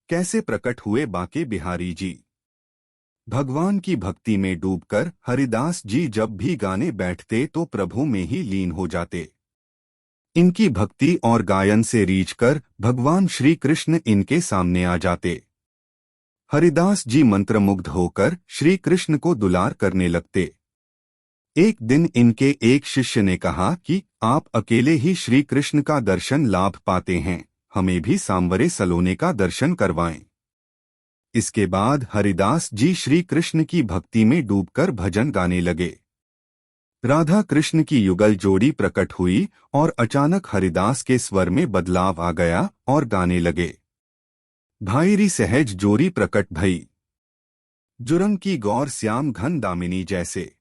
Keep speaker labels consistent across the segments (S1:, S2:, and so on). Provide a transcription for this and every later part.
S1: कैसे प्रकट हुए बांके बिहारी जी। भगवान की भक्ति में डूबकर हरिदास जी जब भी गाने बैठते तो प्रभु में ही लीन हो जाते। इनकी भक्ति और गायन से रीझकर भगवान श्री कृष्ण इनके सामने आ जाते। हरिदास जी मंत्रमुग्ध होकर श्री कृष्ण को दुलार करने लगते। एक दिन इनके एक शिष्य ने कहा कि आप अकेले ही श्री कृष्ण का दर्शन लाभ पाते हैं, हमें भी सांवरे सलोने का दर्शन करवाएं। इसके बाद हरिदास जी श्री कृष्ण की भक्ति में डूबकर भजन गाने लगे। राधा कृष्ण की युगल जोड़ी प्रकट हुई और अचानक हरिदास के स्वर में बदलाव आ गया और गाने लगे। भाईरी सहज जोरी प्रकट भई, जुरम की गौर श्याम घन दामिनी जैसे।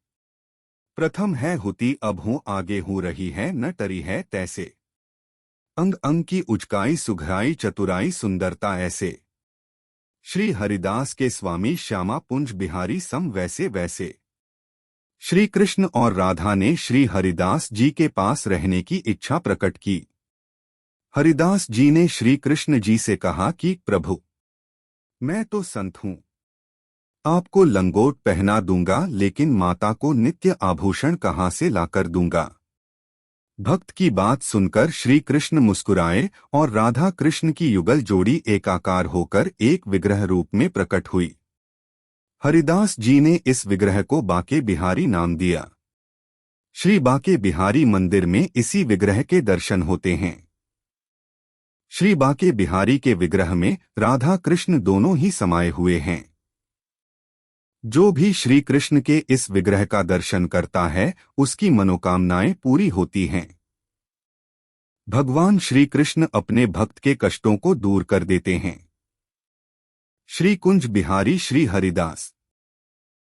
S1: प्रथम है हुती अब हूँ आगे हूँ रही है न टरी है तैसे। अंग अंग की उचकाई सुघराई चतुराई सुंदरता ऐसे। श्री हरिदास के स्वामी श्यामा पुंज बिहारी सम वैसे वैसे। श्री कृष्ण और राधा ने श्री हरिदास जी के पास रहने की इच्छा प्रकट की। हरिदास जी ने श्री कृष्ण जी से कहा कि प्रभु, मैं तो संत हूँ, आपको लंगोट पहना दूंगा, लेकिन माता को नित्य आभूषण कहाँ से लाकर दूंगा। भक्त की बात सुनकर श्री कृष्ण मुस्कुराए और राधा कृष्ण की युगल जोड़ी एकाकार होकर एक विग्रह रूप में प्रकट हुई। हरिदास जी ने इस विग्रह को बांके बिहारी नाम दिया। श्री बांके बिहारी मंदिर में इसी विग्रह के दर्शन होते हैं। श्री बांके बिहारी के विग्रह में राधा कृष्ण दोनों ही समाये हुए हैं। जो भी श्री कृष्ण के इस विग्रह का दर्शन करता है उसकी मनोकामनाएं पूरी होती हैं। भगवान श्री कृष्ण अपने भक्त के कष्टों को दूर कर देते हैं। श्री कुंज बिहारी श्री हरिदास।